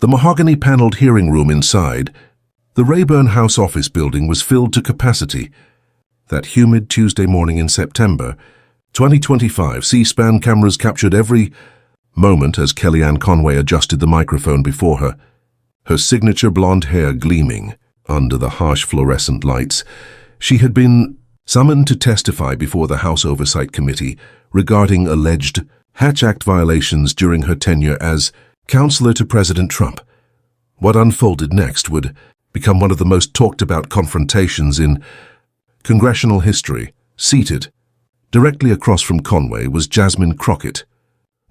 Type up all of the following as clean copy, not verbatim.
The mahogany-paneled hearing room inside, the Rayburn House office building, was filled to capacity. That humid Tuesday morning in September 2025, C-SPAN cameras captured every moment as Kellyanne Conway adjusted the microphone before her, her signature blonde hair gleaming under the harsh fluorescent lights. She had been summoned to testify before the House Oversight Committee regarding alleged Hatch Act violations during her tenure as counselor to President Trump. What unfolded next would become one of the most talked-about confrontations in congressional history. Seated directly across from Conway was Jasmine Crockett,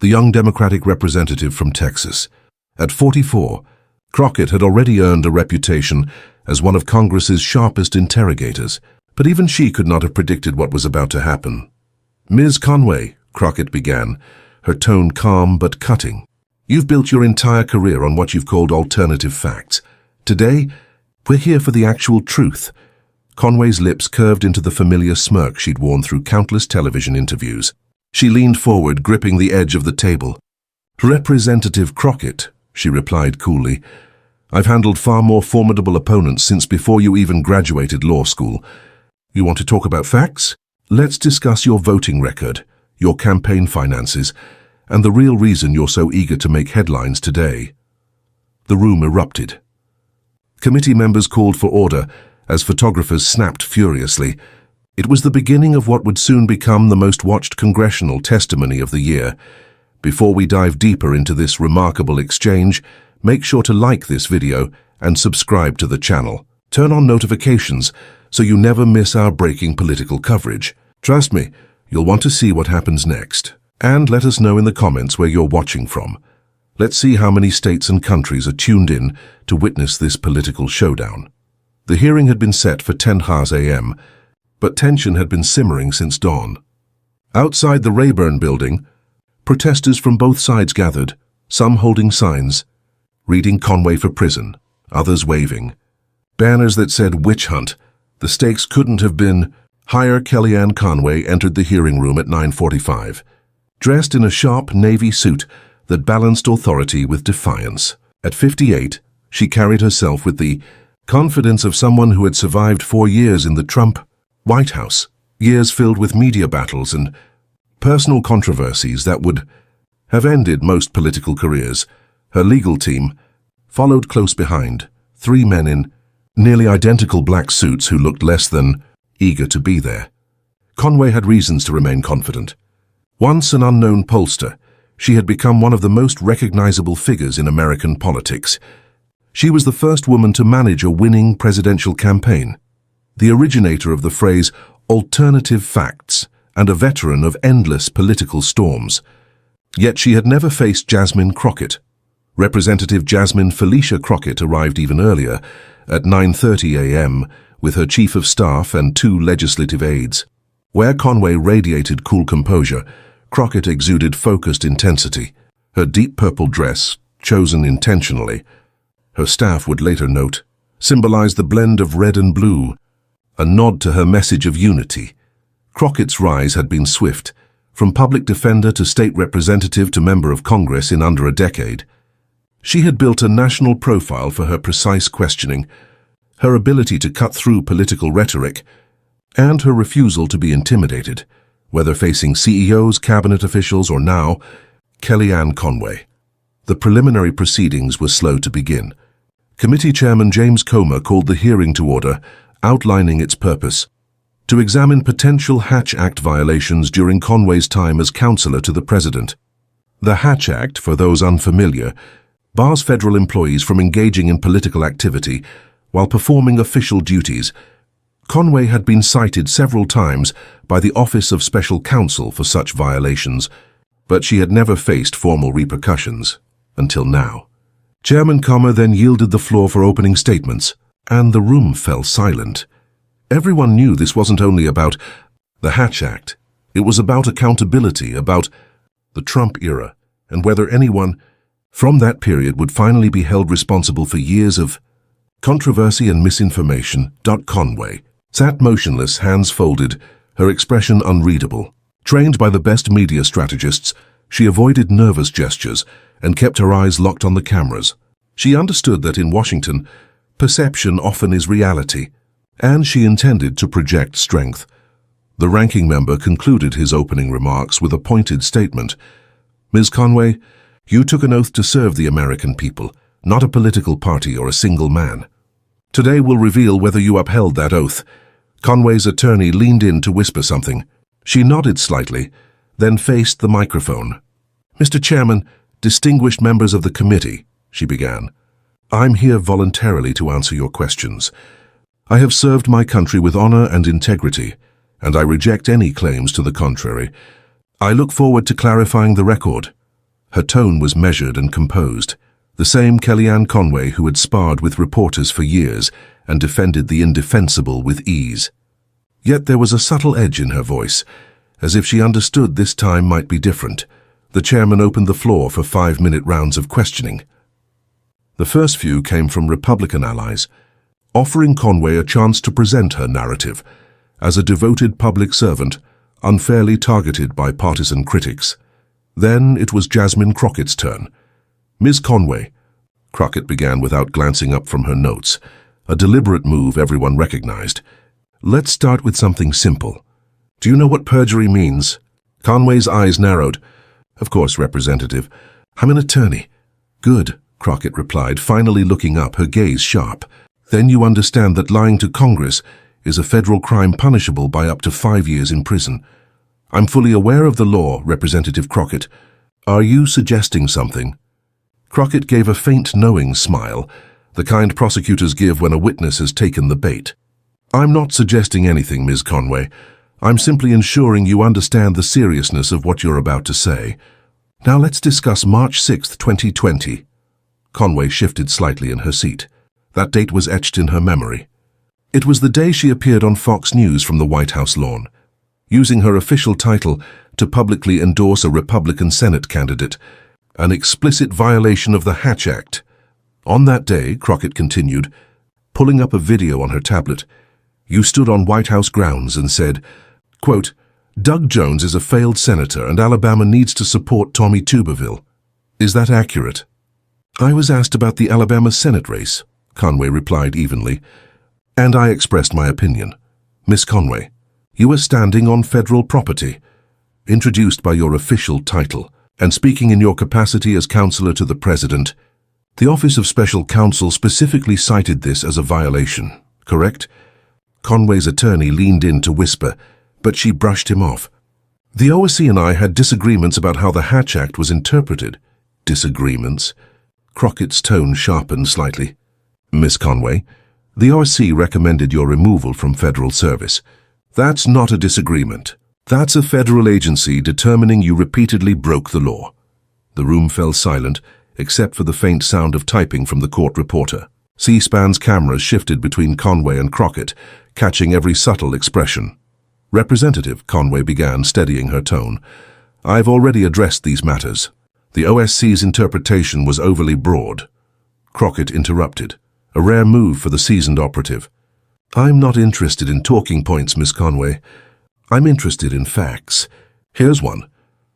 the young Democratic representative from Texas. At 44, Crockett had already earned a reputation as one of Congress's sharpest interrogators, but even she could not have predicted what was about to happen. "Ms. Conway," Crockett began, her tone calm but cutting, "you've built your entire career on what you've called alternative facts. Today, we're here for the actual truth." Conway's lips curved into the familiar smirk she'd worn through countless television interviews. She leaned forward, gripping the edge of the table. "Representative Crockett," she replied coolly, "I've handled far more formidable opponents since before you even graduated law school. You want to talk about facts? Let's discuss your voting record, your campaign finances, and the real reason you're so eager to make headlines today." The room erupted. Committee members called for order as photographers snapped furiously. It was the beginning of what would soon become the most watched congressional testimony of the year. Before we dive deeper into this remarkable exchange, make sure to like this video and subscribe to the channel. Turn on notifications so you never miss our breaking political coverage. Trust me, you'll want to see what happens next. And let us know in the comments where you're watching from. Let's see how many states and countries are tuned in to witness this political showdown. The hearing had been set for 10 a.m., but tension had been simmering since dawn. Outside the Rayburn building, protesters from both sides gathered, some holding signs, reading "Conway for prison," others waving banners that said "Witch Hunt." The stakes couldn't have been higher. Kellyanne Conway entered the hearing room at 9:45, dressed in a sharp navy suit that balanced authority with defiance. At 58, she carried herself with the confidence of someone who had survived 4 years in the Trump White House, years filled with media battles and personal controversies that would have ended most political careers. Her legal team followed close behind, 3 men in nearly identical black suits who looked less than eager to be there. Conway had reasons to remain confident. Once an unknown pollster, she had become one of the most recognizable figures in American politics. She was the first woman to manage a winning presidential campaign, the originator of the phrase "alternative facts," and a veteran of endless political storms. Yet she had never faced Jasmine Crockett. Representative Jasmine Felicia Crockett arrived even earlier, at 9:30 a.m., with her chief of staff and 2 legislative aides. Where Conway radiated cool composure, Crockett exuded focused intensity. Her deep purple dress, chosen intentionally, her staff would later note, symbolized the blend of red and blue, a nod to her message of unity. Crockett's rise had been swift, from public defender to state representative to member of Congress in under a decade. She had built a national profile for her precise questioning, her ability to cut through political rhetoric, and her refusal to be intimidated, whether facing CEOs, cabinet officials, or now, Kellyanne Conway. The preliminary proceedings were slow to begin. Committee Chairman James Comer called the hearing to order, outlining its purpose: to examine potential Hatch Act violations during Conway's time as counselor to the president. The Hatch Act, for those unfamiliar, bars federal employees from engaging in political activity while performing official duties. Conway had been cited several times by the Office of Special Counsel for such violations, but she had never faced formal repercussions, until now. Chairman Comer then yielded the floor for opening statements, and the room fell silent. Everyone knew this wasn't only about the Hatch Act. It was about accountability, about the Trump era, and whether anyone from that period would finally be held responsible for years of controversy and misinformation. Conway sat motionless, hands folded, her expression unreadable. Trained by the best media strategists, she avoided nervous gestures and kept her eyes locked on the cameras. She understood that in Washington, perception often is reality, and she intended to project strength. The ranking member concluded his opening remarks with a pointed statement. Ms. Conway, you took an oath to serve the American people, not a political party or a single man. Today will reveal whether you upheld that oath. Conway's attorney leaned in to whisper something. She nodded slightly, then faced the microphone. Mr. Chairman, distinguished members of the committee, she began, I'm here voluntarily to answer your questions. I have served my country with honor and integrity, and I reject any claims to the contrary. I look forward to clarifying the record. Her tone was measured and composed, the same Kellyanne Conway who had sparred with reporters for years and defended the indefensible with ease. Yet there was a subtle edge in her voice, as if she understood this time might be different. The chairman opened the floor for 5-minute rounds of questioning. The first few came from Republican allies, offering Conway a chance to present her narrative as a devoted public servant, unfairly targeted by partisan critics. Then it was Jasmine Crockett's turn. Ms. Conway, Crockett began without glancing up from her notes, a deliberate move everyone recognized. Let's start with something simple. Do you know what perjury means? Conway's eyes narrowed. Of course, Representative. I'm an attorney. Good, Crockett replied, finally looking up, her gaze sharp. Then you understand that lying to Congress is a federal crime punishable by up to 5 years in prison. I'm fully aware of the law, Representative Crockett. Are you suggesting something? Crockett gave a faint, knowing smile, the kind prosecutors give when a witness has taken the bait. I'm not suggesting anything, Ms. Conway. I'm simply ensuring you understand the seriousness of what you're about to say. Now let's discuss March 6, 2020. Conway shifted slightly in her seat. That date was etched in her memory. It was the day she appeared on Fox News from the White House lawn, using her official title to publicly endorse a Republican Senate candidate, an explicit violation of the Hatch Act. On that day, Crockett continued, pulling up a video on her tablet, you stood on White House grounds and said, quote, Doug Jones is a failed senator and Alabama needs to support Tommy Tuberville. Is that accurate? I was asked about the Alabama Senate race, Conway replied evenly, and I expressed my opinion. Miss Conway, you are standing on federal property, introduced by your official title, and speaking in your capacity as counselor to the President. The Office of Special Counsel specifically cited this as a violation, correct? Conway's attorney leaned in to whisper, but she brushed him off. The OSC and I had disagreements about how the Hatch Act was interpreted. Disagreements? Crockett's tone sharpened slightly. Miss Conway, the OSC recommended your removal from federal service. That's not a disagreement. That's a federal agency determining you repeatedly broke the law. The room fell silent, except for the faint sound of typing from the court reporter. C-SPAN's cameras shifted between Conway and Crockett, catching every subtle expression. Representative, Conway began, steadying her tone, I've already addressed these matters. The OSC's interpretation was overly broad. Crockett interrupted, a rare move for the seasoned operative. I'm not interested in talking points, Miss Conway. I'm interested in facts. Here's one.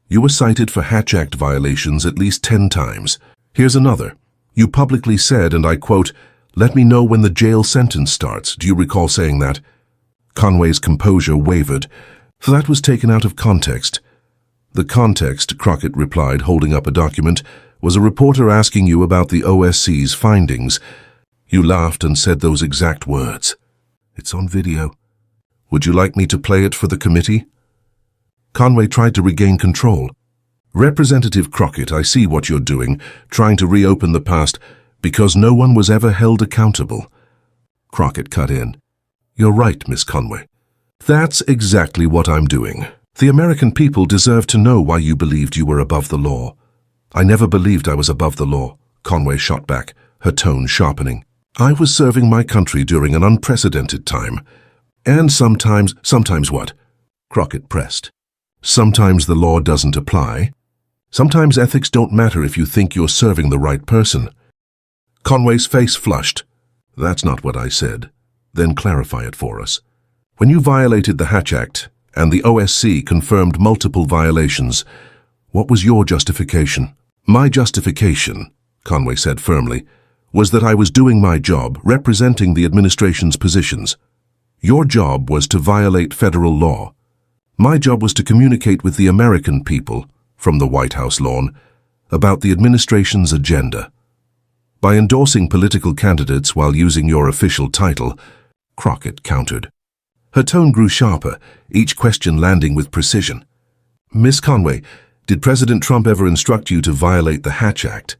You were cited for Hatch Act violations at least 10 times. Here's another. You publicly said, and I quote, let me know when the jail sentence starts. Do you recall saying that? Conway's composure wavered. That was taken out of context. The context, Crockett replied, holding up a document, was a reporter asking you about the OSC's findings. You laughed and said those exact words. It's on video. Would you like me to play it for the committee? Conway tried to regain control. Representative Crockett, I see what you're doing, trying to reopen the past, because no one was ever held accountable. Crockett cut in. You're right, Miss Conway. That's exactly what I'm doing. The American people deserve to know why you believed you were above the law. I never believed I was above the law, Conway shot back, her tone sharpening. I was serving my country during an unprecedented time. And sometimes what? Crockett pressed. Sometimes the law doesn't apply. Sometimes ethics don't matter if you think you're serving the right person. Conway's face flushed. That's not what I said. Then clarify it for us. When you violated the Hatch Act, and the OSC confirmed multiple violations, what was your justification? My justification, Conway said firmly, was that I was doing my job representing the administration's positions. Your job was to violate federal law. My job was to communicate with the American people, from the White House lawn, about the administration's agenda. By endorsing political candidates while using your official title, Crockett countered. Her tone grew sharper, each question landing with precision. Miss Conway, did President Trump ever instruct you to violate the Hatch Act?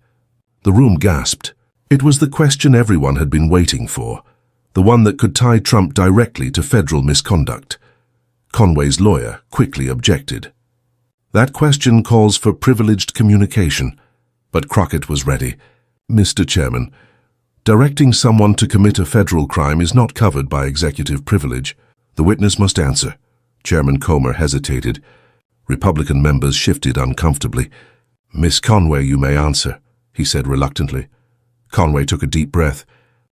The room gasped. It was the question everyone had been waiting for, the one that could tie Trump directly to federal misconduct. Conway's lawyer quickly objected. That question calls for privileged communication. But Crockett was ready. Mr. Chairman, directing someone to commit a federal crime is not covered by executive privilege. The witness must answer. Chairman Comer hesitated. Republican members shifted uncomfortably. Miss Conway, you may answer, he said reluctantly. Conway took a deep breath.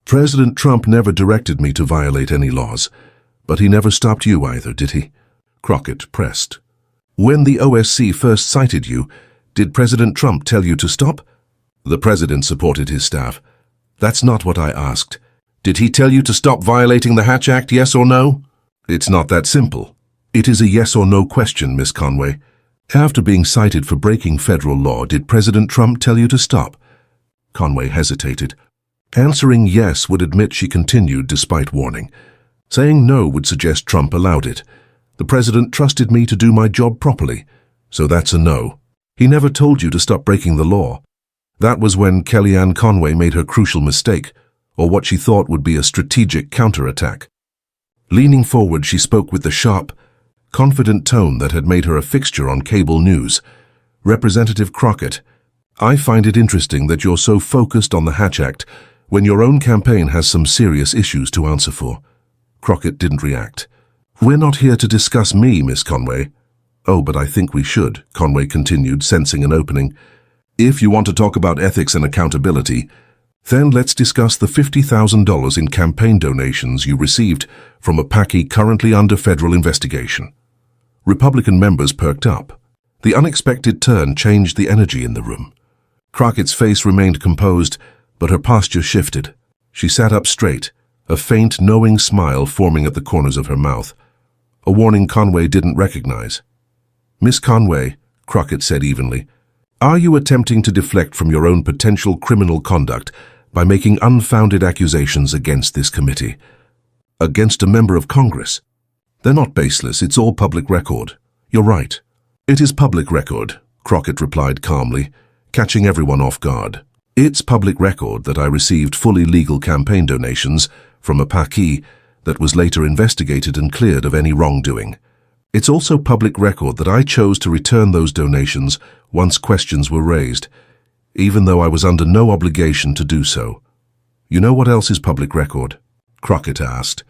President Trump never directed me to violate any laws, but he never stopped you either, did he? Crockett pressed. When the OSC first cited you, did President Trump tell you to stop? The president supported his staff. That's not what I asked. Did he tell you to stop violating the Hatch Act, yes or no? It's not that simple. It is a yes or no question, Miss Conway. After being cited for breaking federal law, did President Trump tell you to stop? Conway hesitated. Answering yes would admit she continued despite warning. Saying no would suggest Trump allowed it. The president trusted me to do my job properly, so that's a no. He never told you to stop breaking the law. That was when Kellyanne Conway made her crucial mistake, or what she thought would be a strategic counterattack. Leaning forward, she spoke with the sharp, confident tone that had made her a fixture on cable news. Representative Crockett, I find it interesting that you're so focused on the Hatch Act when your own campaign has some serious issues to answer for. Crockett didn't react. We're not here to discuss me, Miss Conway. Oh, but I think we should, Conway continued, sensing an opening. If you want to talk about ethics and accountability, then let's discuss the $50,000 in campaign donations you received from a packy currently under federal investigation. Republican members perked up. The unexpected turn changed the energy in the room. Crockett's face remained composed, but her posture shifted. She sat up straight, a faint, knowing smile forming at the corners of her mouth, a warning Conway didn't recognize. Miss Conway, Crockett said evenly, are you attempting to deflect from your own potential criminal conduct by making unfounded accusations against this committee? Against a member of Congress? They're not baseless, it's all public record. You're right. It is public record, Crockett replied calmly, catching everyone off guard. It's public record that I received fully legal campaign donations from a packy that was later investigated and cleared of any wrongdoing. It's also public record that I chose to return those donations once questions were raised, even though I was under no obligation to do so. You know what else is public record? Crockett asked.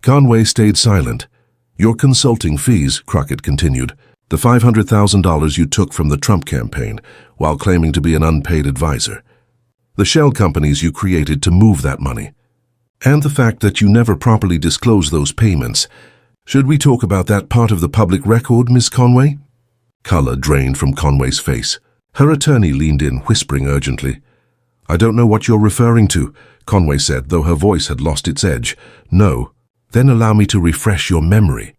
Conway stayed silent. Your consulting fees, Crockett continued, the $500,000 you took from the Trump campaign while claiming to be an unpaid advisor. The shell companies you created to move that money. And the fact that you never properly disclosed those payments. Should we talk about that part of the public record, Miss Conway? Color drained from Conway's face. Her attorney leaned in, whispering urgently. I don't know what you're referring to, Conway said, though her voice had lost its edge. No. Then allow me to refresh your memory.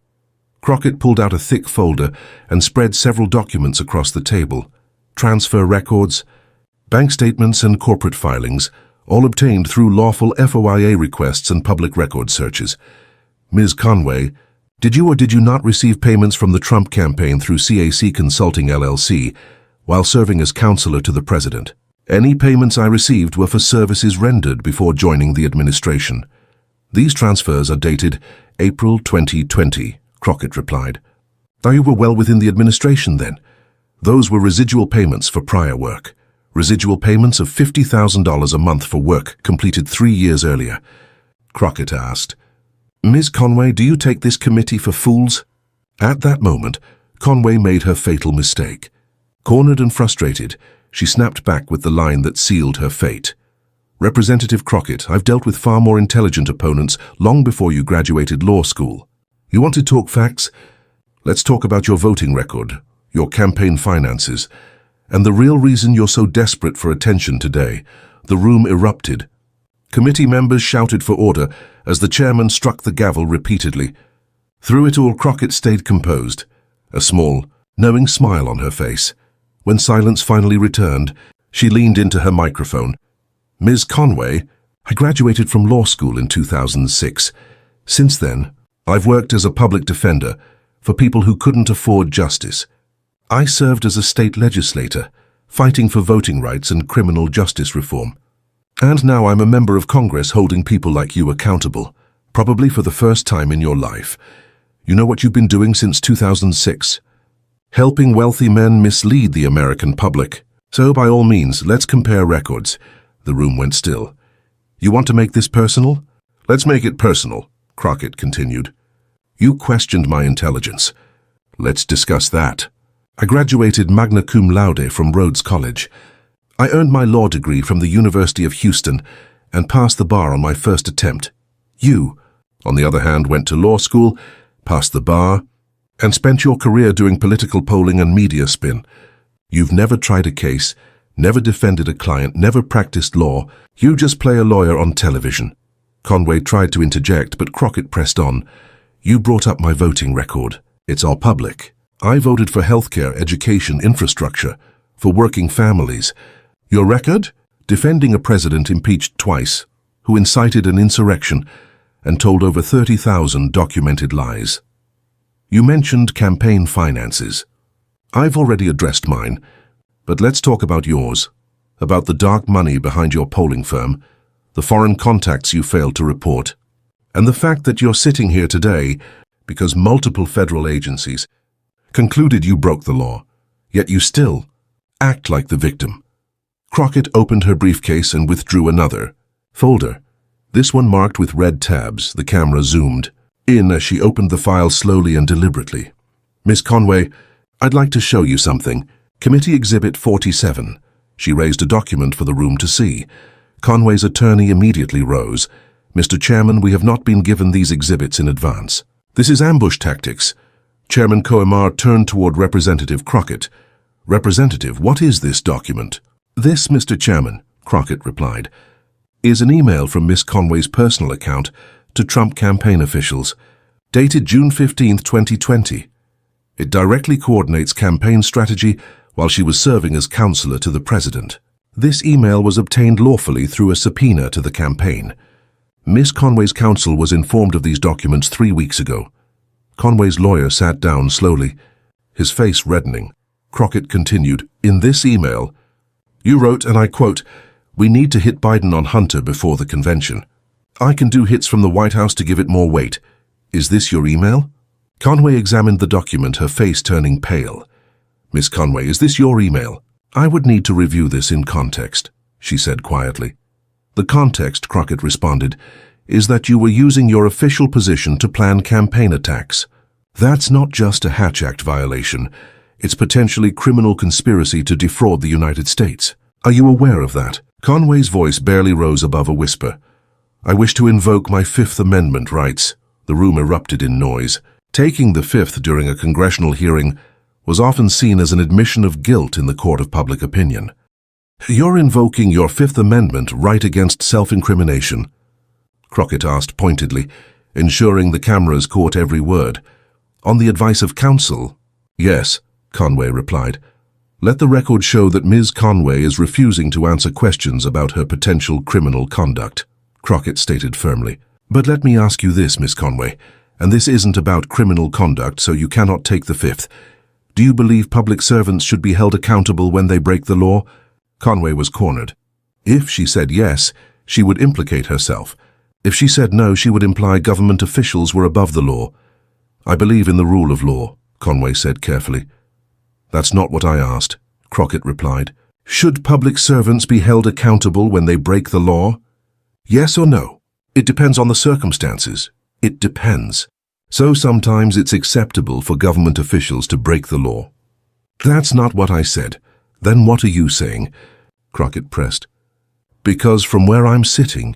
Crockett pulled out a thick folder and spread several documents across the table. Transfer records, bank statements and corporate filings, all obtained through lawful FOIA requests and public record searches. Ms. Conway, did you or did you not receive payments from the Trump campaign through CAC Consulting LLC while serving as counselor to the president? Any payments I received were for services rendered before joining the administration. These transfers are dated April 2020, Crockett replied. You were well within the administration then. Those were residual payments for prior work. Residual payments of $50,000 a month for work completed 3 years earlier. Crockett asked, Ms. Conway, do you take this committee for fools? At that moment, Conway made her fatal mistake. Cornered and frustrated, she snapped back with the line that sealed her fate. Representative Crockett, I've dealt with far more intelligent opponents long before you graduated law school. You want to talk facts? Let's talk about your voting record, your campaign finances, and the real reason you're so desperate for attention today, The room erupted. Committee members shouted for order as the chairman struck the gavel repeatedly. Through it all, Crockett stayed composed, a small, knowing smile on her face. When silence finally returned, she leaned into her microphone. "Ms. Conway, I graduated from law school in 2006. Since then, I've worked as a public defender for people who couldn't afford justice. I served as a state legislator, fighting for voting rights and criminal justice reform. And now I'm a member of Congress holding people like you accountable, probably for the first time in your life. You know what you've been doing since 2006? Helping wealthy men mislead the American public. So by all means, let's compare records." The room went still. "You want to make this personal? Let's make it personal," Crockett continued. "You questioned my intelligence. Let's discuss that. I graduated magna cum laude from Rhodes College. I earned my law degree from the University of Houston and passed the bar on my first attempt. You, on the other hand, went to law school, passed the bar, and spent your career doing political polling and media spin. You've never tried a case, never defended a client, never practiced law. You just play a lawyer on television." Conway tried to interject, but Crockett pressed on. "You brought up my voting record. It's all public. I voted for healthcare, education, infrastructure, for working families. Your record? Defending a president impeached twice, who incited an insurrection and told over 30,000 documented lies. You mentioned campaign finances. I've already addressed mine, but let's talk about yours, about the dark money behind your polling firm, the foreign contacts you failed to report, and the fact that you're sitting here today because multiple federal agencies concluded you broke the law, yet you still act like the victim." Crockett opened her briefcase and withdrew another folder, this one marked with red tabs. The camera zoomed in as she opened the file slowly and deliberately. "Miss Conway, I'd like to show you something. Committee Exhibit 47. She raised a document for the room to see. Conway's attorney immediately rose. "Mr. Chairman, we have not been given these exhibits in advance. This is ambush tactics." Chairman Coemar turned toward Representative Crockett. "Representative, what is this document?" "This, Mr. Chairman," Crockett replied, "is an email from Miss Conway's personal account to Trump campaign officials, dated June 15, 2020. It directly coordinates campaign strategy while she was serving as counselor to the president. This email was obtained lawfully through a subpoena to the campaign. Miss Conway's counsel was informed of these documents 3 weeks ago." Conway's lawyer sat down slowly, his face reddening. Crockett continued, "In this email, you wrote, and I quote, 'We need to hit Biden on Hunter before the convention. I can do hits from the White House to give it more weight. Is this your email?'" Conway examined the document, her face turning pale. "Miss Conway, is this your email?" "I would need to review this in context," she said quietly. "The context," Crockett responded, "is that you were using your official position to plan campaign attacks. That's not just a Hatch Act violation. It's potentially criminal conspiracy to defraud the United States. Are you aware of that?" Conway's voice barely rose above a whisper. "I wish to invoke my Fifth Amendment rights." The room erupted in noise. Taking the Fifth during a congressional hearing was often seen as an admission of guilt in the court of public opinion. "You're invoking your Fifth Amendment right against self-incrimination?" Crockett asked pointedly, ensuring the cameras caught every word. "On the advice of counsel?" "Yes," Conway replied. "Let the record show that Ms. Conway is refusing to answer questions about her potential criminal conduct," Crockett stated firmly. "But let me ask you this, Ms. Conway, and this isn't about criminal conduct, so you cannot take the Fifth. Do you believe public servants should be held accountable when they break the law?" Conway was cornered. If she said yes, she would implicate herself. If she said no, she would imply government officials were above the law. "I believe in the rule of law," Conway said carefully. "That's not what I asked," Crockett replied. "Should public servants be held accountable when they break the law? Yes or no? It depends on the circumstances. It depends. So sometimes it's acceptable for government officials to break the law." "That's not what I said. Then what are you saying?" Crockett pressed. "Because from where I'm sitting,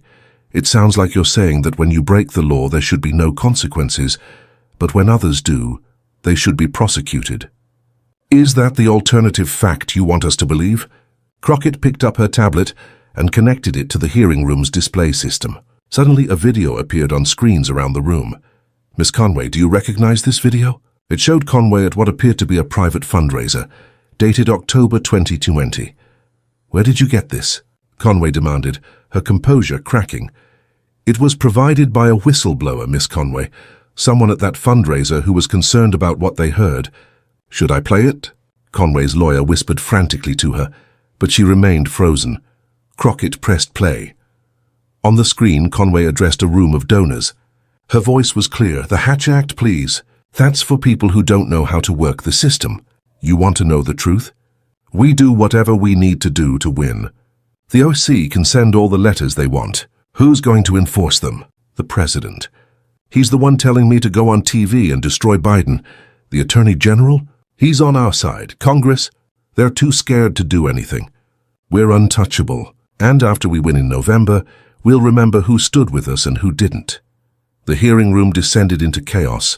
it sounds like you're saying that when you break the law there should be no consequences, but when others do, they should be prosecuted. Is that the alternative fact you want us to believe?" Crockett picked up her tablet and connected it to the hearing room's display system. Suddenly, a video appeared on screens around the room. Miss Conway, do you recognize this video? It showed Conway at what appeared to be a private fundraiser, dated October 2020. Where did you get this? Conway demanded, her composure cracking. It was provided by a whistleblower, Miss Conway, someone at that fundraiser who was concerned about what they heard. Should I play it? Conway's lawyer whispered frantically to her, but she remained frozen. Crockett pressed play. On the screen, Conway addressed a room of donors. Her voice was clear. The Hatch Act, please. That's for people who don't know how to work the system. You want to know the truth? We do whatever we need to do to win. The OC can send all the letters they want. Who's going to enforce them? The president. He's the one telling me to go on TV and destroy Biden. The Attorney General? He's on our side. Congress? They're too scared to do anything. We're untouchable. And after we win in November, we'll remember who stood with us and who didn't. The hearing room descended into chaos.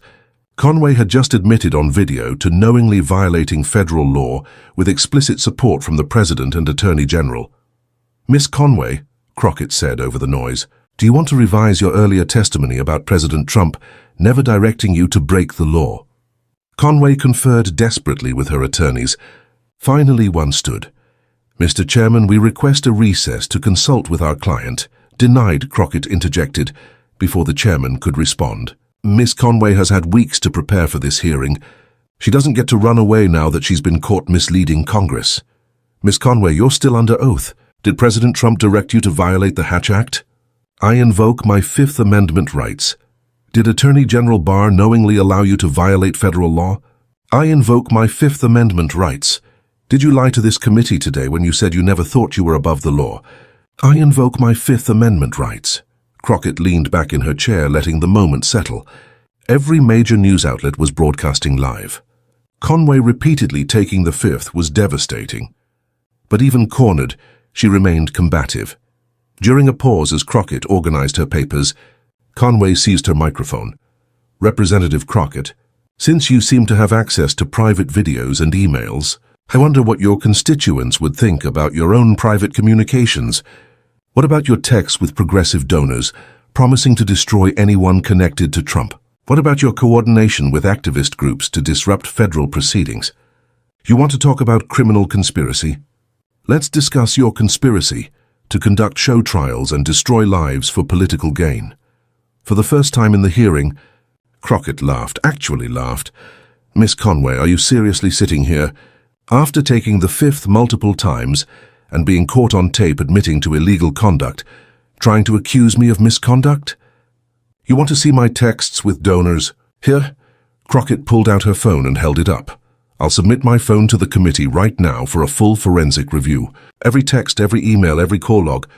Conway had just admitted on video to knowingly violating federal law with explicit support from the President and Attorney General. Miss Conway, Crockett said over the noise, do you want to revise your earlier testimony about President Trump never directing you to break the law? Conway conferred desperately with her attorneys. Finally, one stood. Mr. Chairman, we request a recess to consult with our client. Denied, Crockett interjected, before the chairman could respond. Miss Conway has had weeks to prepare for this hearing. She doesn't get to run away now that she's been caught misleading Congress. Miss Conway, you're still under oath. Did President Trump direct you to violate the Hatch Act? I invoke my Fifth Amendment rights. Did Attorney General Barr knowingly allow you to violate federal law? I invoke my Fifth Amendment rights. Did you lie to this committee today when you said you never thought you were above the law? I invoke my Fifth Amendment rights. Crockett leaned back in her chair, letting the moment settle. Every major news outlet was broadcasting live. Conway repeatedly taking the fifth was devastating. But even cornered, she remained combative. During a pause as Crockett organized her papers, Conway seized her microphone. Representative Crockett, since you seem to have access to private videos and emails, I wonder what your constituents would think about your own private communications. What about your texts with progressive donors, promising to destroy anyone connected to Trump? What about your coordination with activist groups to disrupt federal proceedings? You want to talk about criminal conspiracy? Let's discuss your conspiracy to conduct show trials and destroy lives for political gain. For the first time in the hearing, Crockett laughed, actually laughed. Miss Conway, are you seriously sitting here, after taking the fifth multiple times and being caught on tape admitting to illegal conduct, trying to accuse me of misconduct? You want to see my texts with donors? Here? Crockett pulled out her phone and held it up. I'll submit my phone to the committee right now for a full forensic review. Every text, every email, every call log.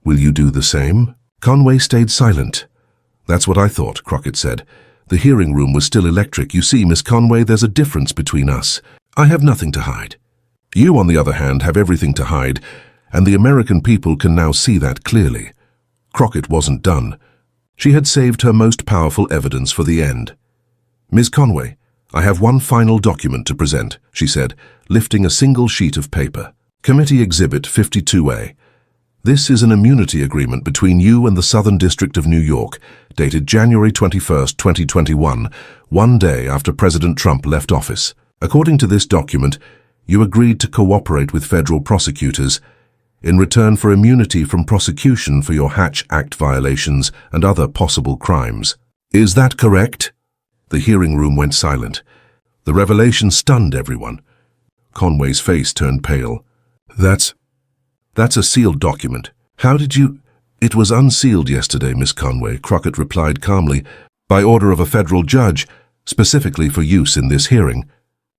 Will you do the same? Conway stayed silent. That's what I thought, Crockett said. The hearing room was still electric. You see, Miss Conway, there's a difference between us. I have nothing to hide. You, on the other hand, have everything to hide, and the American people can now see that clearly. Crockett wasn't done. She had saved her most powerful evidence for the end. Ms. Conway, I have one final document to present, she said, lifting a single sheet of paper. Committee Exhibit 52A. This is an immunity agreement between you and the Southern District of New York, dated January 21, 2021, one day after President Trump left office. According to this document, you agreed to cooperate with federal prosecutors in return for immunity from prosecution for your Hatch Act violations and other possible crimes. Is that correct? The hearing room went silent. The revelation stunned everyone. Conway's face turned pale. That's a sealed document. How did you... It was unsealed yesterday, Miss Conway, Crockett replied calmly, by order of a federal judge, specifically for use in this hearing.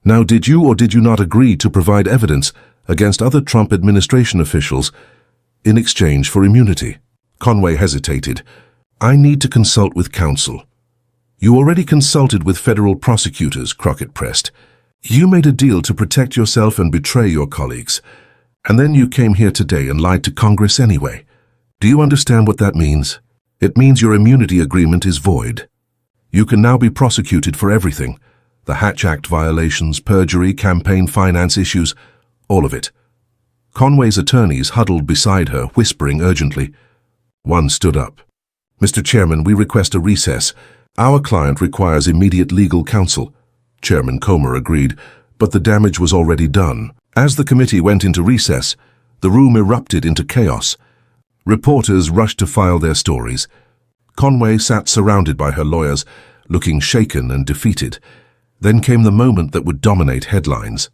Now, did you or did you not agree to provide evidence against other Trump administration officials in exchange for immunity? Conway hesitated. I need to consult with counsel. You already consulted with federal prosecutors, Crockett pressed. You made a deal to protect yourself and betray your colleagues. And then you came here today and lied to Congress anyway. Do you understand what that means? It means your immunity agreement is void. You can now be prosecuted for everything. The Hatch Act violations, perjury, campaign finance issues, all of it. Conway's attorneys huddled beside her, whispering urgently. One stood up. "Mr. Chairman, we request a recess. Our client requires immediate legal counsel." Chairman Comer agreed, but the damage was already done. As the committee went into recess, the room erupted into chaos. Reporters rushed to file their stories. Conway sat surrounded by her lawyers, looking shaken and defeated. Then came the moment that would dominate headlines.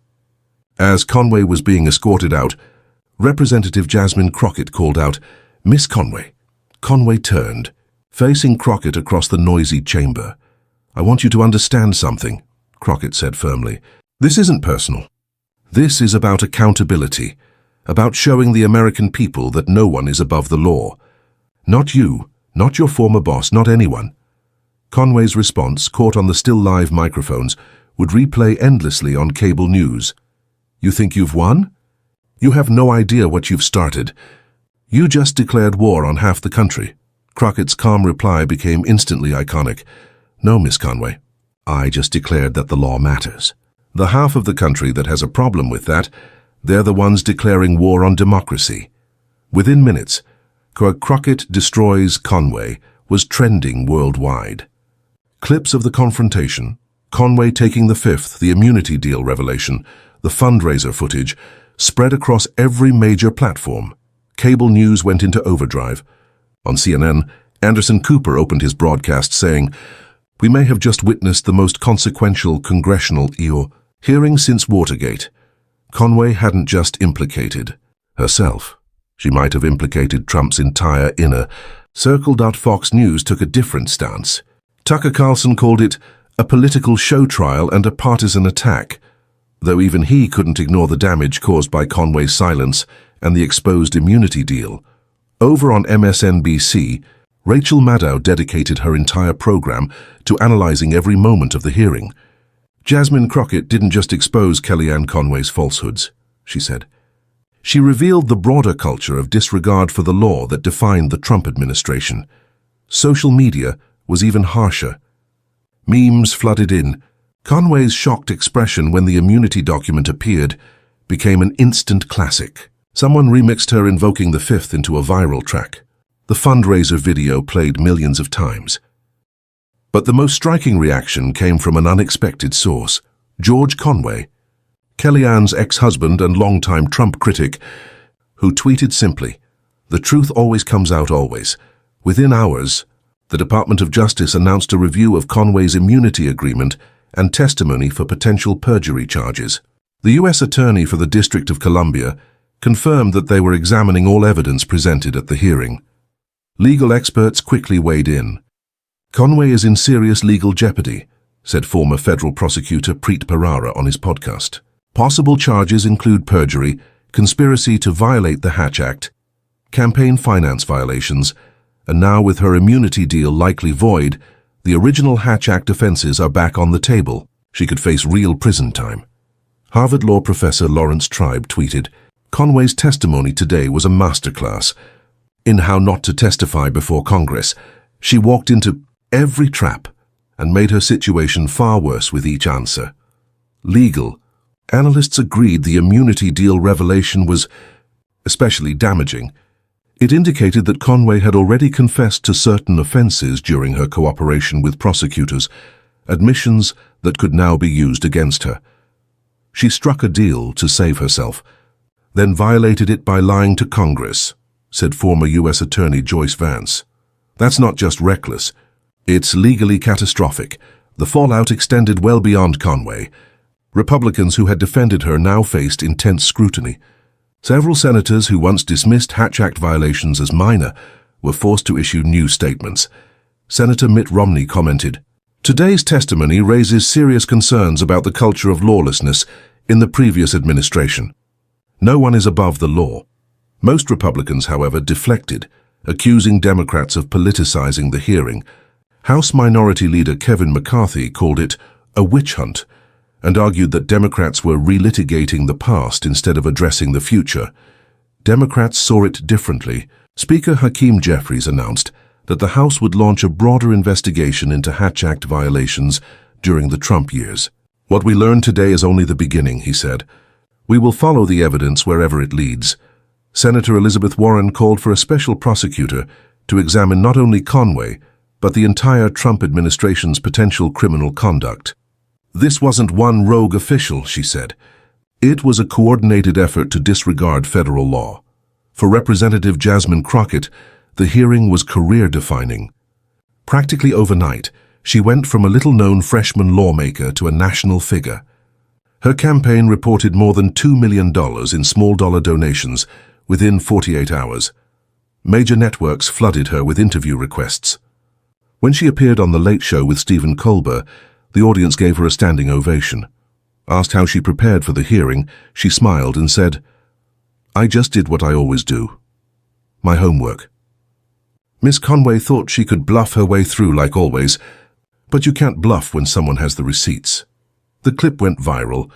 As Conway was being escorted out, Representative Jasmine Crockett called out, "Miss Conway." Conway turned, facing Crockett across the noisy chamber. "I want you to understand something," Crockett said firmly. "This isn't personal. This is about accountability, about showing the American people that no one is above the law. Not you, not your former boss, not anyone." Conway's response, caught on the still live microphones, would replay endlessly on cable news. "You think you've won? You have no idea what you've started. You just declared war on half the country." Crockett's calm reply became instantly iconic. "No, Miss Conway. I just declared that the law matters. The half of the country that has a problem with that, they're the ones declaring war on democracy." Within minutes, Crockett destroys Conway was trending worldwide. Clips of the confrontation, Conway taking the fifth, the immunity deal revelation, the fundraiser footage, spread across every major platform. Cable news went into overdrive. On CNN, Anderson Cooper opened his broadcast saying, "We may have just witnessed the most consequential congressional hearing since Watergate." Conway hadn't just implicated herself. She might have implicated Trump's entire inner circle. Fox News took a different stance. Tucker Carlson called it a political show trial and a partisan attack, though even he couldn't ignore the damage caused by Conway's silence and the exposed immunity deal. Over on MSNBC, Rachel Maddow dedicated her entire program to analyzing every moment of the hearing. Jasmine Crockett didn't just expose Kellyanne Conway's falsehoods, she said. She revealed the broader culture of disregard for the law that defined the Trump administration. Social media was even harsher. Memes flooded in. Conway's shocked expression when the immunity document appeared became an instant classic. Someone remixed her invoking the fifth into a viral track. The fundraiser video played millions of times. But the most striking reaction came from an unexpected source, George Conway, Kellyanne's ex-husband and longtime Trump critic, who tweeted simply, "The truth always comes out always." Within hours, the Department of Justice announced a review of Conway's immunity agreement and testimony for potential perjury charges. The U.S. Attorney for the District of Columbia confirmed that they were examining all evidence presented at the hearing. Legal experts quickly weighed in. "Conway is in serious legal jeopardy," said former federal prosecutor Preet Bharara on his podcast. Possible charges include perjury, conspiracy to violate the Hatch Act, campaign finance violations, and now with her immunity deal likely void, the original Hatch Act offenses are back on the table. She could face real prison time. Harvard law professor Lawrence Tribe tweeted, "Conway's testimony today was a masterclass in how not to testify before Congress. She walked into every trap and made her situation far worse with each answer." Legal. Analysts agreed the immunity deal revelation was especially damaging. It indicated that Conway had already confessed to certain offenses during her cooperation with prosecutors, admissions that could now be used against her. She struck a deal to save herself, then violated it by lying to Congress, said former U.S. Attorney Joyce Vance. That's not just reckless. It's legally catastrophic. The fallout extended well beyond Conway. Republicans who had defended her now faced intense scrutiny. Several senators who once dismissed Hatch Act violations as minor were forced to issue new statements. Senator Mitt Romney commented, "Today's testimony raises serious concerns about the culture of lawlessness in the previous administration. No one is above the law." Most Republicans, however, deflected, accusing Democrats of politicizing the hearing. House Minority Leader Kevin McCarthy called it a witch hunt and argued that Democrats were relitigating the past instead of addressing the future. Democrats saw it differently. Speaker Hakeem Jeffries announced that the House would launch a broader investigation into Hatch Act violations during the Trump years. "What we learned today is only the beginning," he said. We will follow the evidence wherever it leads. Senator Elizabeth Warren called for a special prosecutor to examine not only Conway, but the entire Trump administration's potential criminal conduct. This wasn't one rogue official, she said. It was a coordinated effort to disregard federal law. For Representative Jasmine Crockett, the hearing was career-defining. Practically overnight, she went from a little-known freshman lawmaker to a national figure. Her campaign reported more than $2 million in small-dollar donations within 48 hours. Major networks flooded her with interview requests. When she appeared on The Late Show with Stephen Colbert, the audience gave her a standing ovation. Asked how she prepared for the hearing, she smiled and said, "I just did what I always do. My homework." Miss Conway thought she could bluff her way through like always, but you can't bluff when someone has the receipts. The clip went viral,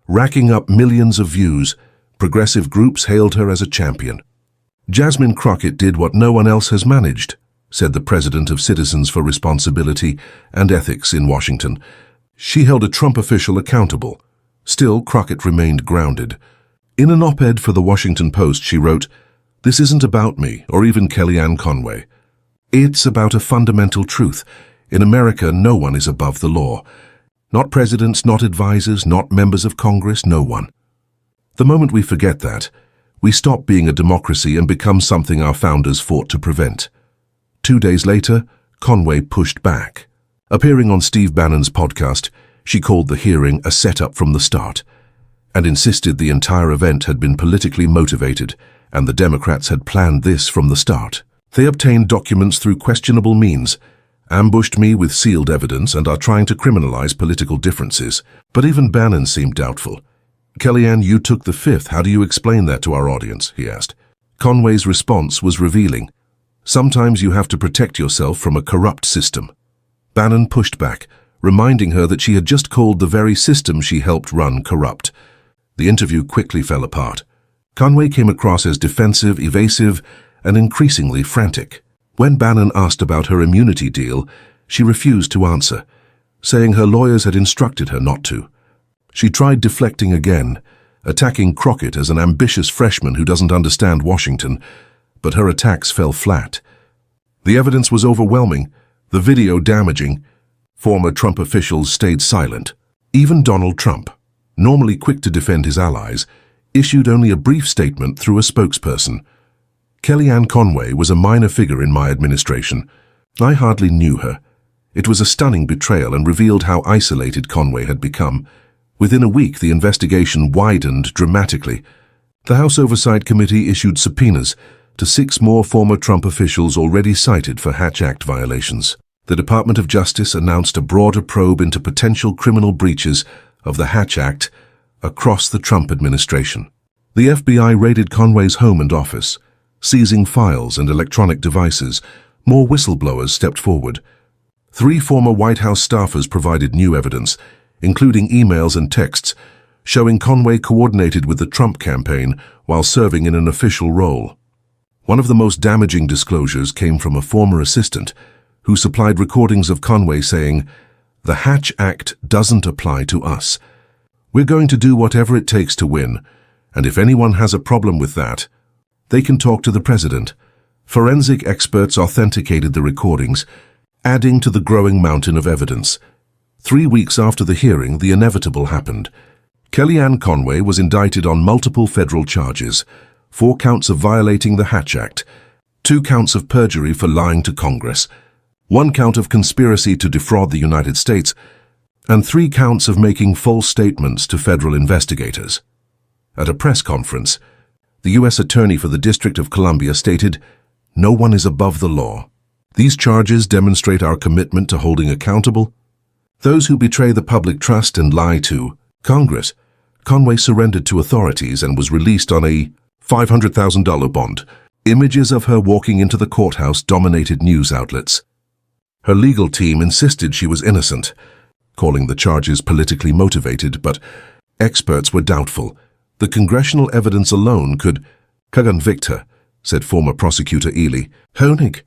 racking up millions of views. Progressive groups hailed her as a champion. "Jasmine Crockett did what no one else has managed," said the president of Citizens for Responsibility and Ethics in Washington. She held a Trump official accountable. Still, Crockett remained grounded. In an op-ed for the Washington Post, she wrote, "This isn't about me or even Kellyanne Conway. It's about a fundamental truth. In America, no one is above the law. Not presidents, not advisors, not members of Congress, no one. The moment we forget that, we stop being a democracy and become something our founders fought to prevent." 2 days later, Conway pushed back. Appearing on Steve Bannon's podcast, she called the hearing a setup from the start and insisted the entire event had been politically motivated and the Democrats had planned this from the start. "They obtained documents through questionable means, ambushed me with sealed evidence, and are trying to criminalize political differences." But even Bannon seemed doubtful. "Kellyanne, you took the fifth. How do you explain that to our audience?" he asked. Conway's response was revealing. "Sometimes you have to protect yourself from a corrupt system." Bannon pushed back, reminding her that she had just called the very system she helped run corrupt. The interview quickly fell apart. Conway came across as defensive, evasive, and increasingly frantic. When Bannon asked about her immunity deal, she refused to answer, saying her lawyers had instructed her not to. She tried deflecting again, attacking Crockett as an ambitious freshman who doesn't understand Washington, but her attacks fell flat. The evidence was overwhelming, the video damaging. Former Trump officials stayed silent. Even Donald Trump, normally quick to defend his allies, issued only a brief statement through a spokesperson. "Kellyanne Conway was a minor figure in my administration. I hardly knew her." It was a stunning betrayal and revealed how isolated Conway had become. Within a week, the investigation widened dramatically. The House Oversight Committee issued subpoenas to 6 more former Trump officials already cited for Hatch Act violations. The Department of Justice announced a broader probe into potential criminal breaches of the Hatch Act across the Trump administration. The FBI raided Conway's home and office, seizing files and electronic devices. More whistleblowers stepped forward. 3 former White House staffers provided new evidence, including emails and texts, showing Conway coordinated with the Trump campaign while serving in an official role. One of the most damaging disclosures came from a former assistant who supplied recordings of Conway saying, "The Hatch Act doesn't apply to us. We're going to do whatever it takes to win, and if anyone has a problem with that, they can talk to the president." Forensic experts authenticated the recordings, adding to the growing mountain of evidence. 3 weeks after the hearing, the inevitable happened. Kellyanne Conway was indicted on multiple federal charges: 4 counts of violating the Hatch Act, 2 counts of perjury for lying to Congress, 1 count of conspiracy to defraud the United States, and 3 counts of making false statements to federal investigators. At a press conference, the U.S. Attorney for the District of Columbia stated, "No one is above the law. These charges demonstrate our commitment to holding accountable those who betray the public trust and lie to Congress." Conway surrendered to authorities and was released on a $500,000 bond. Images of her walking into the courthouse dominated news outlets. Her legal team insisted she was innocent, calling the charges politically motivated, but experts were doubtful. The congressional evidence alone could convict her, said former prosecutor Ely Honig.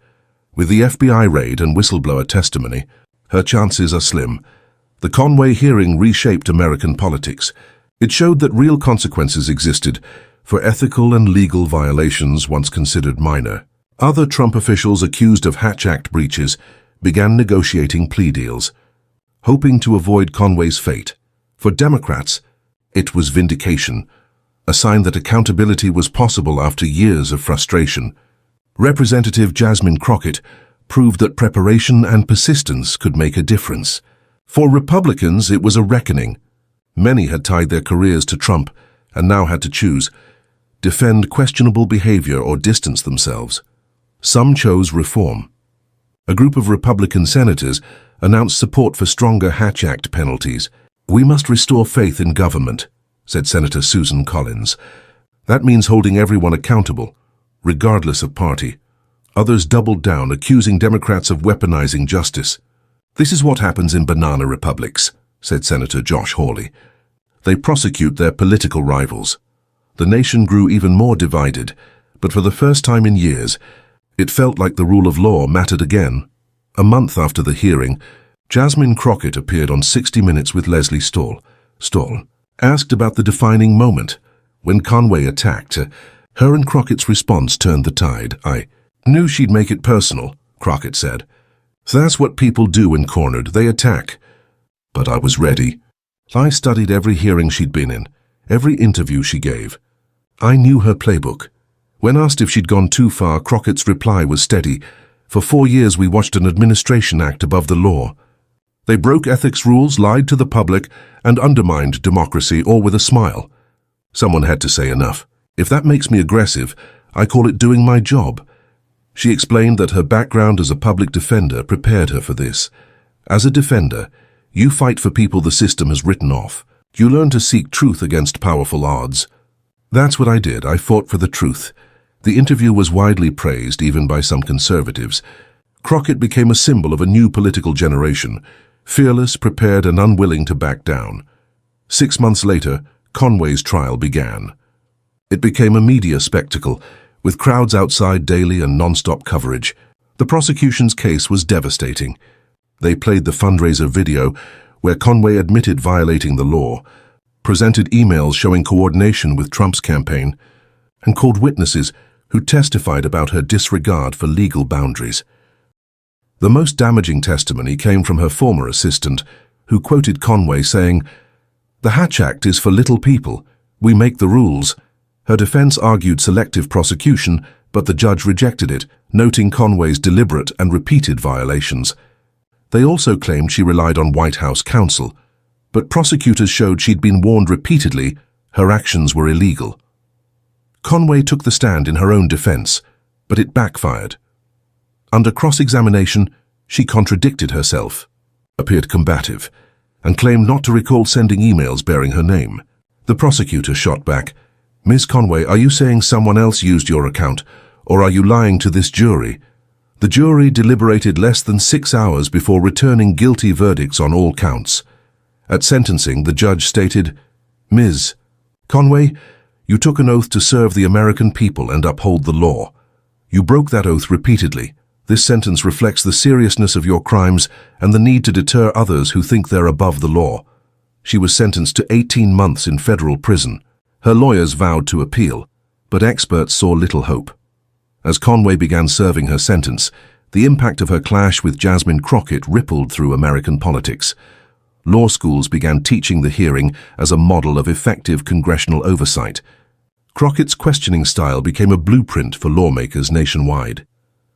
With the FBI raid and whistleblower testimony, her chances are slim. The Conway hearing reshaped American politics. It showed that real consequences existed for ethical and legal violations once considered minor. Other Trump officials accused of Hatch Act breaches began negotiating plea deals, hoping to avoid Conway's fate. For Democrats, it was vindication, a sign that accountability was possible after years of frustration. Representative Jasmine Crockett proved that preparation and persistence could make a difference. For Republicans, it was a reckoning. Many had tied their careers to Trump and now had to choose: defend questionable behavior or distance themselves. Some chose reform. A group of Republican senators announced support for stronger Hatch Act penalties. "We must restore faith in government," said Senator Susan Collins. "That means holding everyone accountable, regardless of party." Others doubled down, accusing Democrats of weaponizing justice. "This is what happens in banana republics," said Senator Josh Hawley. "They prosecute their political rivals." The nation grew even more divided, but for the first time in years, it felt like the rule of law mattered again. A month after the hearing, Jasmine Crockett appeared on 60 Minutes with Leslie Stahl. Asked about the defining moment when Conway attacked her, and Crockett's response turned the tide. "I knew she'd make it personal," Crockett said. "That's what people do when cornered, they attack. But I was ready. I studied every hearing she'd been in, every interview she gave. I knew her playbook." When asked if she'd gone too far, Crockett's reply was steady. "For 4 years we watched an administration act above the law. They broke ethics rules, lied to the public, and undermined democracy, all with a smile. Someone had to say enough. If that makes me aggressive, I call it doing my job." She explained that her background as a public defender prepared her for this. As a defender, you fight for people the system has written off. You learn to seek truth against powerful odds. "That's what I did. I fought for the truth." The interview was widely praised, even by some conservatives. Crockett became a symbol of a new political generation, fearless, prepared, and unwilling to back down. 6 months later, Conway's trial began. It became a media spectacle, with crowds outside daily and non-stop coverage. The prosecution's case was devastating. They played the fundraiser video, where Conway admitted violating the law, presented emails showing coordination with Trump's campaign, and called witnesses who testified about her disregard for legal boundaries. The most damaging testimony came from her former assistant, who quoted Conway saying, "The Hatch Act is for little people. We make the rules." Her defense argued selective prosecution, but the judge rejected it, noting Conway's deliberate and repeated violations. They also claimed she relied on White House counsel, but prosecutors showed she'd been warned repeatedly her actions were illegal. Conway took the stand in her own defense, but it backfired. Under cross-examination, she contradicted herself, appeared combative, and claimed not to recall sending emails bearing her name. The prosecutor shot back, "Ms. Conway, are you saying someone else used your account, or are you lying to this jury?" The jury deliberated less than 6 hours before returning guilty verdicts on all counts. At sentencing, the judge stated, "Ms. Conway, you took an oath to serve the American people and uphold the law. You broke that oath repeatedly. This sentence reflects the seriousness of your crimes and the need to deter others who think they're above the law." She was sentenced to 18 months in federal prison. Her lawyers vowed to appeal, but experts saw little hope. As Conway began serving her sentence, the impact of her clash with Jasmine Crockett rippled through American politics. Law schools began teaching the hearing as a model of effective congressional oversight. Crockett's questioning style became a blueprint for lawmakers nationwide.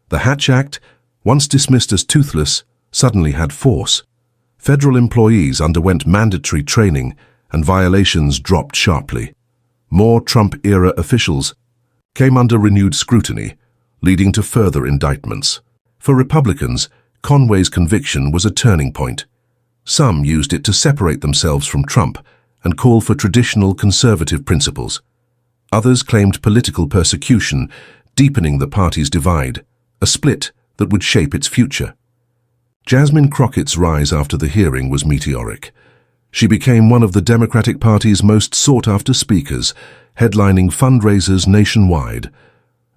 The Hatch Act, once dismissed as toothless, suddenly had force. Federal employees underwent mandatory training, and violations dropped sharply. More Trump-era officials came under renewed scrutiny, leading to further indictments. For Republicans, Conway's conviction was a turning point. Some used it to separate themselves from Trump and call for traditional conservative principles. Others claimed political persecution, deepening the party's divide, a split that would shape its future. Jasmine Crockett's rise after the hearing was meteoric. She became one of the Democratic Party's most sought-after speakers, headlining fundraisers nationwide.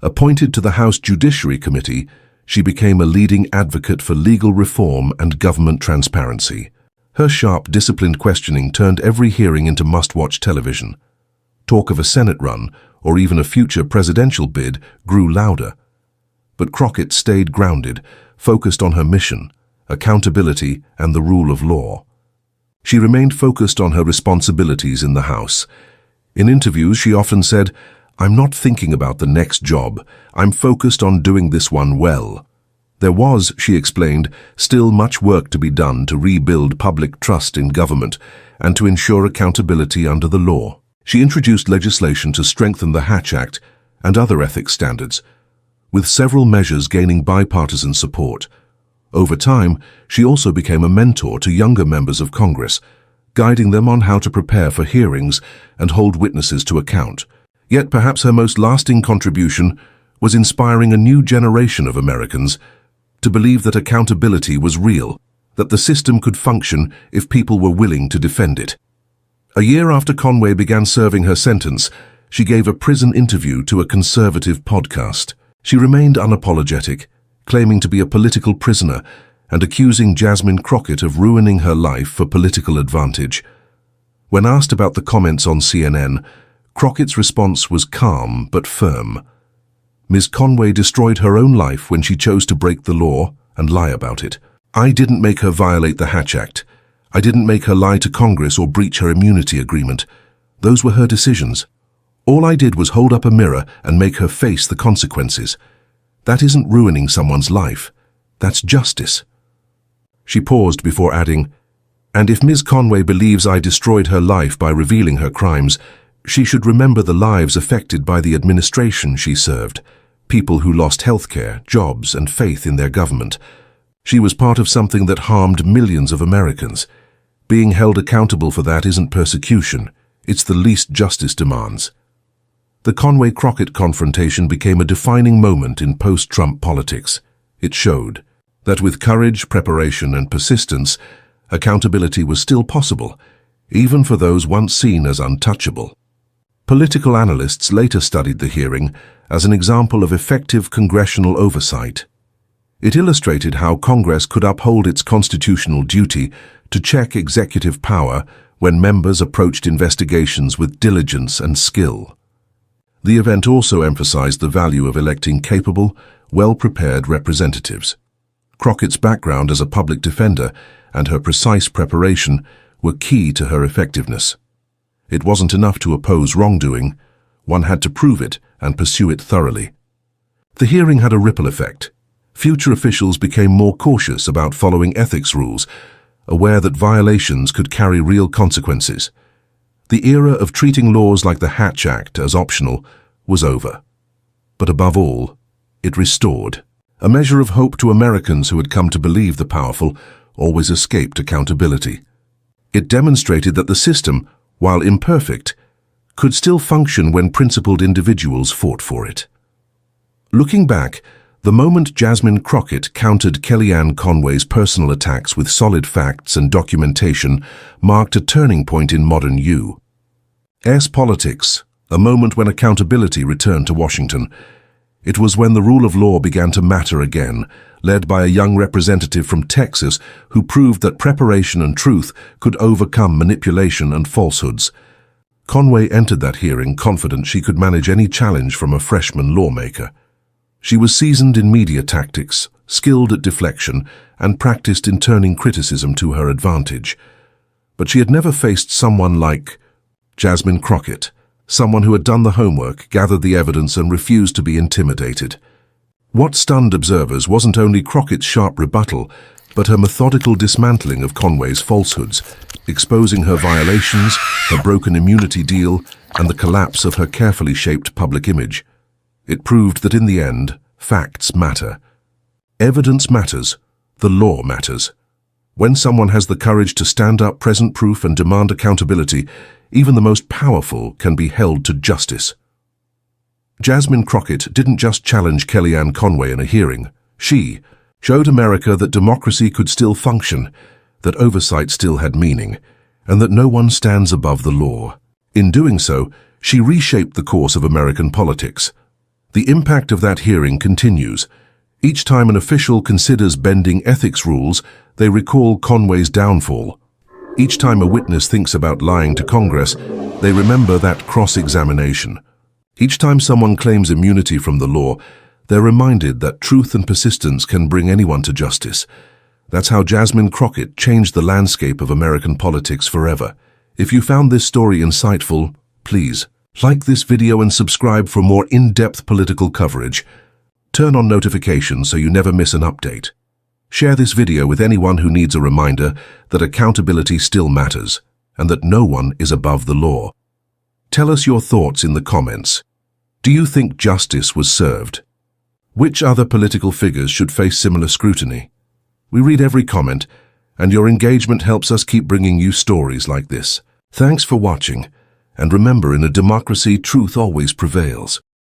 Appointed to the House Judiciary Committee, she became a leading advocate for legal reform and government transparency. Her sharp, disciplined questioning turned every hearing into must-watch television. Talk of a Senate run, or even a future presidential bid, grew louder. But Crockett stayed grounded, focused on her mission, accountability, and the rule of law. She remained focused on her responsibilities in the House. In interviews, she often said, "I'm not thinking about the next job. I'm focused on doing this one well." There was, she explained, still much work to be done to rebuild public trust in government and to ensure accountability under the law. She introduced legislation to strengthen the Hatch Act and other ethics standards, with several measures gaining bipartisan support. Over time, she also became a mentor to younger members of Congress, guiding them on how to prepare for hearings and hold witnesses to account. Yet perhaps her most lasting contribution was inspiring a new generation of Americans to believe that accountability was real, that the system could function if people were willing to defend it. A year after Conway began serving her sentence, she gave a prison interview to a conservative podcast. She remained unapologetic, claiming to be a political prisoner and accusing Jasmine Crockett of ruining her life for political advantage. When asked about the comments on CNN, Crockett's response was calm but firm. Ms. Conway destroyed her own life when she chose to break the law and lie about it. I didn't make her violate the Hatch Act. I didn't make her lie to Congress or breach her immunity agreement. Those were her decisions. All I did was hold up a mirror and make her face the consequences. That isn't ruining someone's life. That's justice. She paused before adding, "And if Ms. Conway believes I destroyed her life by revealing her crimes, she should remember the lives affected by the administration she served. People who lost healthcare, jobs, and faith in their government. She was part of something that harmed millions of Americans. Being held accountable for that isn't persecution. It's the least justice demands." The Conway-Crockett confrontation became a defining moment in post-Trump politics. It showed that with courage, preparation, and persistence, accountability was still possible, even for those once seen as untouchable. Political analysts later studied the hearing as an example of effective congressional oversight. It illustrated how Congress could uphold its constitutional duty to check executive power when members approached investigations with diligence and skill. The event also emphasized the value of electing capable, well-prepared representatives. Crockett's background as a public defender and her precise preparation were key to her effectiveness. It wasn't enough to oppose wrongdoing. One had to prove it and pursue it thoroughly. The hearing had a ripple effect. Future officials became more cautious about following ethics rules, aware that violations could carry real consequences. The era of treating laws like the Hatch Act as optional was over. But above all, it restored a measure of hope to Americans who had come to believe the powerful always escaped accountability. It demonstrated that the system, while imperfect, could still function when principled individuals fought for it. Looking back, the moment Jasmine Crockett countered Kellyanne Conway's personal attacks with solid facts and documentation marked a turning point in modern U.S. politics, a moment when accountability returned to Washington. It was when the rule of law began to matter again, led by a young representative from Texas who proved that preparation and truth could overcome manipulation and falsehoods. Conway entered that hearing confident she could manage any challenge from a freshman lawmaker. She was seasoned in media tactics, skilled at deflection, and practiced in turning criticism to her advantage. But she had never faced someone like Jasmine Crockett, someone who had done the homework, gathered the evidence, and refused to be intimidated. What stunned observers wasn't only Crockett's sharp rebuttal, but her methodical dismantling of Conway's falsehoods, exposing her violations, her broken immunity deal, and the collapse of her carefully shaped public image. It proved that in the end, facts matter. Evidence matters. The law matters. When someone has the courage to stand up, present proof, and demand accountability, even the most powerful can be held to justice. Jasmine Crockett didn't just challenge Kellyanne Conway in a hearing. She showed America that democracy could still function, that oversight still had meaning, and that no one stands above the law. In doing so, she reshaped the course of American politics. The impact of that hearing continues. Each time an official considers bending ethics rules, they recall Conway's downfall. Each time a witness thinks about lying to Congress, they remember that cross-examination. Each time someone claims immunity from the law, they're reminded that truth and persistence can bring anyone to justice. That's how Jasmine Crockett changed the landscape of American politics forever. If you found this story insightful, please like this video and subscribe for more in-depth political coverage. Turn on notifications so you never miss an update. Share this video with anyone who needs a reminder that accountability still matters and that no one is above the law. Tell us your thoughts in the comments. Do you think justice was served? Which other political figures should face similar scrutiny? We read every comment, and your engagement helps us keep bringing you stories like this. Thanks for watching, and remember, in a democracy, truth always prevails.